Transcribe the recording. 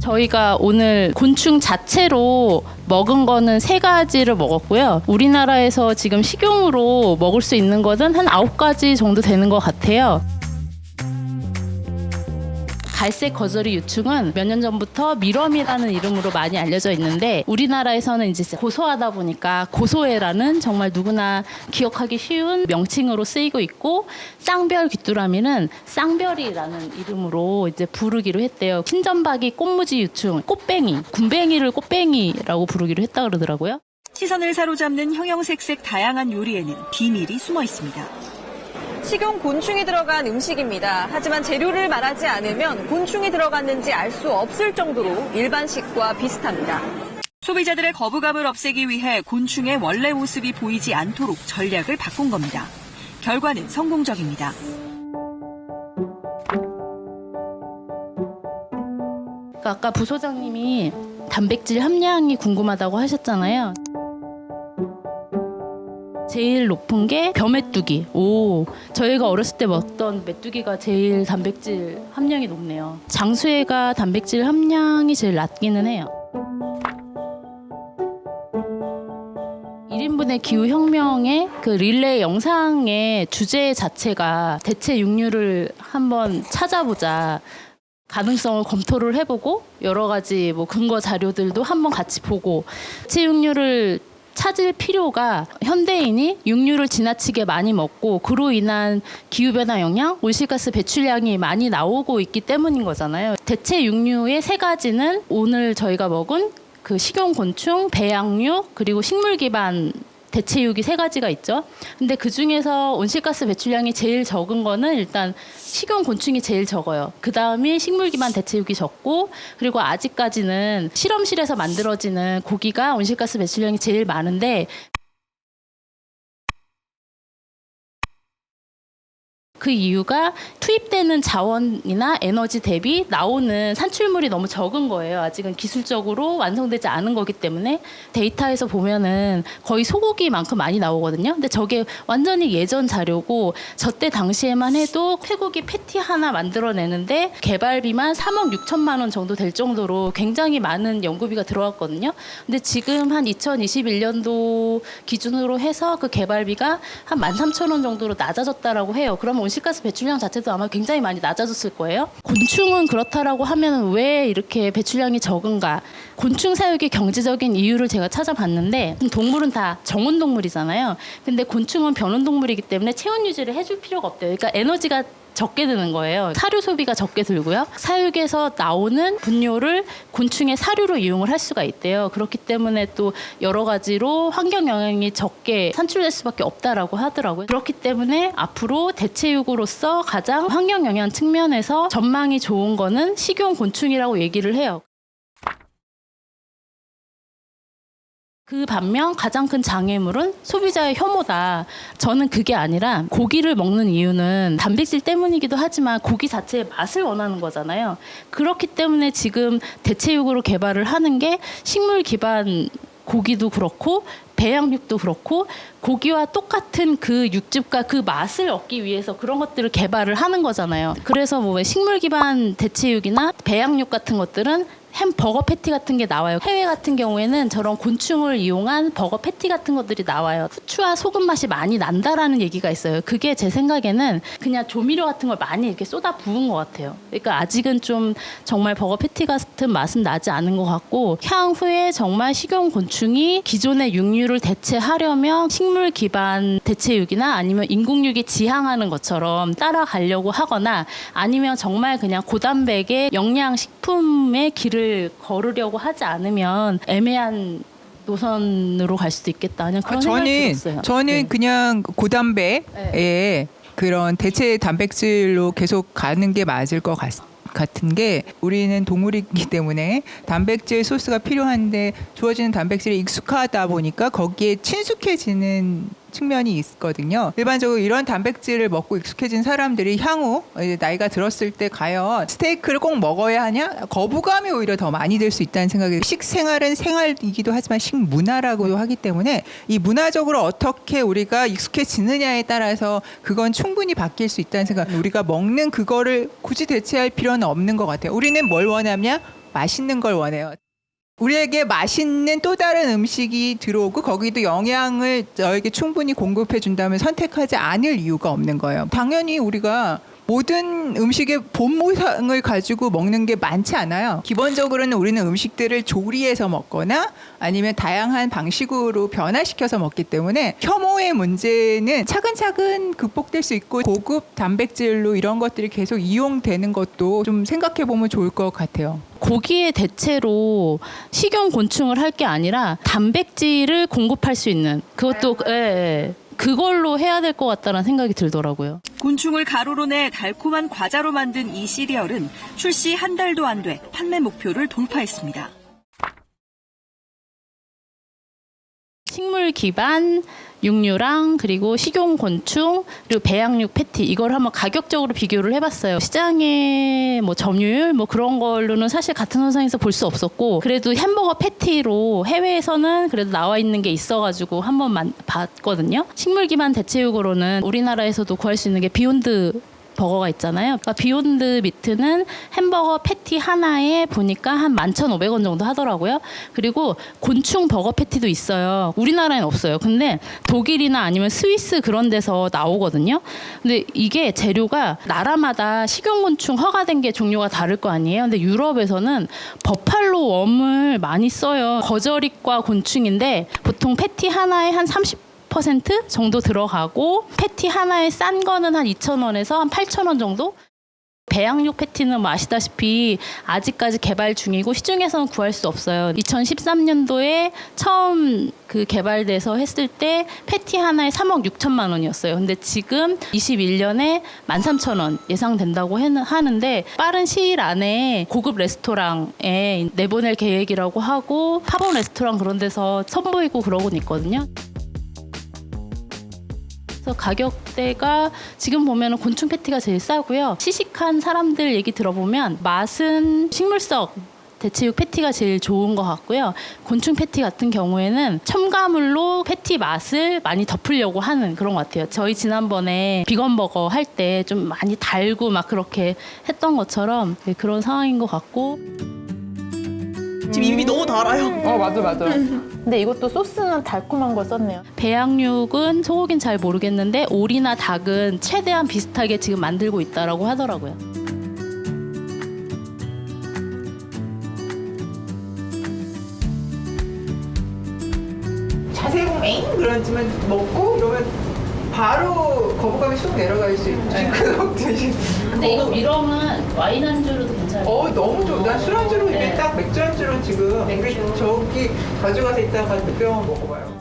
저희가 오늘 곤충 자체로 먹은 거는 3가지를 먹었고요. 우리나라에서 지금 식용으로 먹을 수 있는 것은 한 9가지 정도 되는 것 같아요. 갈색 거저리 유충은 몇 년 전부터 밀웜이라는 이름으로 많이 알려져 있는데 우리나라에서는 이제 고소하다 보니까 고소해라는 정말 누구나 기억하기 쉬운 명칭으로 쓰이고 있고, 쌍별 귀뚜라미는 쌍별이라는 이름으로 이제 부르기로 했대요. 신전박이 꽃무지 유충, 꽃뱅이, 군뱅이를 꽃뱅이라고 부르기로 했다 그러더라고요. 시선을 사로잡는 형형색색 다양한 요리에는 비밀이 숨어 있습니다. 식용 곤충이 들어간 음식입니다. 하지만 재료를 말하지 않으면 곤충이 들어갔는지 알 수 없을 정도로 일반식과 비슷합니다. 소비자들의 거부감을 없애기 위해 곤충의 원래 모습이 보이지 않도록 전략을 바꾼 겁니다. 결과는 성공적입니다. 아까 부소장님이 단백질 함량이 궁금하다고 하셨잖아요. 제일 높은 게 벼메뚜기. 저희가 어렸을 때 먹던 메뚜기가 제일 단백질 함량이 높네요. 장수해가 단백질 함량이 제일 낮기는 해요. 1인분의 기후혁명의 그 릴레이 영상의 주제 자체가 대체 육류를 한번 찾아보자, 가능성을 검토를 해보고 여러 가지 근거 자료들도 한번 같이 보고, 대체 육류를 찾을 필요가, 현대인이 육류를 지나치게 많이 먹고 그로 인한 기후변화 영향, 온실가스 배출량이 많이 나오고 있기 때문인 거잖아요. 대체 육류의 3가지는 오늘 저희가 먹은 그 식용곤충, 배양육, 그리고 식물 기반 대체육이 3가지가 있죠. 근데 그 중에서 온실가스 배출량이 제일 적은 거는 일단 식용곤충이 제일 적어요. 그 다음이 식물 기반 대체육이 적고, 그리고 아직까지는 실험실에서 만들어지는 고기가 온실가스 배출량이 제일 많은데, 그 이유가 투입되는 자원이나 에너지 대비 나오는 산출물이 너무 적은 거예요. 아직은 기술적으로 완성되지 않은 거기 때문에. 데이터에서 보면은 거의 소고기만큼 많이 나오거든요. 근데 저게 완전히 예전 자료고, 저때 당시에만 해도 쇠고기 패티 하나 만들어내는데 개발비만 3억 6천만 원 정도 될 정도로 굉장히 많은 연구비가 들어왔거든요. 근데 지금 한 2021년도 기준으로 해서 그 개발비가 한 13,000원 정도로 낮아졌다라고 해요. 그러면 온실가스 배출량 자체도 아마 굉장히 많이 낮아졌을 거예요. 곤충은 그렇다라고 하면 왜 이렇게 배출량이 적은가? 곤충 사육의 경제적인 이유를 제가 찾아봤는데, 동물은 다 정온동물이잖아요. 근데 곤충은 변온동물이기 때문에 체온 유지를 해줄 필요가 없대요. 그러니까 에너지가 적게 드는 거예요. 사료 소비가 적게 들고요. 사육에서 나오는 분뇨를 곤충의 사료로 이용을 할 수가 있대요. 그렇기 때문에 또 여러 가지로 환경 영향이 적게 산출될 수밖에 없다라고 하더라고요. 그렇기 때문에 앞으로 대체육으로서 가장 환경 영향 측면에서 전망이 좋은 거는 식용 곤충이라고 얘기를 해요. 그 반면 가장 큰 장애물은 소비자의 혐오다. 저는 그게 아니라, 고기를 먹는 이유는 단백질 때문이기도 하지만 고기 자체의 맛을 원하는 거잖아요. 그렇기 때문에 지금 대체육으로 개발을 하는 게 식물 기반 고기도 그렇고 배양육도 그렇고, 고기와 똑같은 그 육즙과 그 맛을 얻기 위해서 그런 것들을 개발을 하는 거잖아요. 그래서 식물 기반 대체육이나 배양육 같은 것들은 햄버거 패티 같은 게 나와요. 해외 같은 경우에는 저런 곤충을 이용한 버거 패티 같은 것들이 나와요. 후추와 소금 맛이 많이 난다라는 얘기가 있어요. 그게 제 생각에는 그냥 조미료 같은 걸 많이 이렇게 쏟아 부은 것 같아요. 그러니까 아직은 좀 정말 버거 패티 같은 맛은 나지 않은 것 같고, 향후에 정말 식용 곤충이 기존의 육류를 대체하려면 식물 기반 대체육이나 아니면 인공육이 지향하는 것처럼 따라가려고 하거나, 아니면 정말 그냥 고단백의 영양식품의 길을 걸으려고 하지 않으면 애매한 노선으로 갈 수도 있겠다. 그냥 그런 생각이 들었어요. 저는 네. 그냥 고단백의 그런 대체 단백질로 계속 가는 게 맞을 것 같은 게, 우리는 동물이기 때문에 단백질 소스가 필요한데 주어지는 단백질이 익숙하다 보니까 거기에 친숙해지는 측면이 있거든요. 일반적으로 이런 단백질을 먹고 익숙해진 사람들이 향후 나이가 들었을 때 과연 스테이크를 꼭 먹어야 하냐? 거부감이 오히려 더 많이 들 수 있다는 생각이, 식생활은 생활이기도 하지만 식문화라고도 하기 때문에 이 문화적으로 어떻게 우리가 익숙해지느냐에 따라서 그건 충분히 바뀔 수 있다는 생각. 우리가 먹는 그거를 굳이 대체할 필요는 없는 것 같아요. 우리는 뭘 원하냐? 맛있는 걸 원해요. 우리에게 맛있는 또 다른 음식이 들어오고 거기도 영양을 저에게 충분히 공급해 준다면 선택하지 않을 이유가 없는 거예요. 당연히 우리가 모든 음식의 본모상을 가지고 먹는 게 많지 않아요. 기본적으로는 우리는 음식들을 조리해서 먹거나 아니면 다양한 방식으로 변화시켜서 먹기 때문에 혐오의 문제는 차근차근 극복될 수 있고 고급 단백질로 이런 것들이 계속 이용되는 것도 좀 생각해 보면 좋을 것 같아요. 고기의 대체로 식용 곤충을 할 게 아니라 단백질을 공급할 수 있는 그것도 그걸로 해야 될 것 같다는 생각이 들더라고요. 곤충을 가루로 내 달콤한 과자로 만든 이 시리얼은 출시 한 달도 안 돼 판매 목표를 돌파했습니다. 식물 기반 육류랑 그리고 식용 곤충 그리고 배양육 패티 이걸 한번 가격적으로 비교를 해봤어요. 시장의 뭐 점유율 뭐 그런 걸로는 사실 같은 선상에서 볼 수 없었고 그래도 햄버거 패티로 해외에서는 그래도 나와 있는 게 있어가지고 한번 봤거든요. 식물 기반 대체육으로는 우리나라에서도 구할 수 있는 게 비욘드 버거가 있잖아요. 그러니까 비욘드 미트는 햄버거 패티 하나에 보니까 한 11,500원 정도 하더라고요. 그리고 곤충 버거 패티도 있어요. 우리나라엔 없어요. 근데 독일이나 아니면 스위스 그런 데서 나오거든요. 근데 이게 재료가 나라마다 식용곤충 허가된 게 종류가 다를 거 아니에요. 근데 유럽에서는 버팔로 웜을 많이 써요. 거저릿과 곤충인데 보통 패티 하나에 한 30% 정도 들어가고 패티 하나에 싼 거는 한 2,000원에서 한 8,000원 정도? 배양육 패티는 뭐 아시다시피 아직까지 개발 중이고 시중에서는 구할 수 없어요. 2013년도에 처음 그 개발돼서 했을 때 패티 하나에 3억 6천만 원이었어요. 근데 지금 21년에 13,000원 예상된다고 하는데 빠른 시일 안에 고급 레스토랑에 내보낼 계획이라고 하고 팝업 레스토랑 그런 데서 선보이고 그러고는 있거든요. 그래서 가격대가 지금 보면 곤충 패티가 제일 싸고요. 시식한 사람들 얘기 들어보면 맛은 식물성 대체육 패티가 제일 좋은 것 같고요. 곤충 패티 같은 경우에는 첨가물로 패티 맛을 많이 덮으려고 하는 그런 것 같아요. 저희 지난번에 비건 버거 할 때 좀 많이 달고 막 그렇게 했던 것처럼 그런 상황인 것 같고. 지금 입이 너무 달아요. 맞아. 근데 이것도 소스는 달콤한 걸 썼네요. 배양육은 소고기는 잘 모르겠는데 오리나 닭은 최대한 비슷하게 지금 만들고 있다라고 하더라고요. 자세히 보면 에잉 그러지만 먹고 이러면 바로 거부감이 쑥 내려갈 수 있지. 근데 이거 미럼은 와인 안주로도 괜찮아요. 너무 좋아. 난 술안주로 네. 이게 딱 맥주 안주로 지금 우리 저기 가져가서 이따가 몇 병 먹어봐요.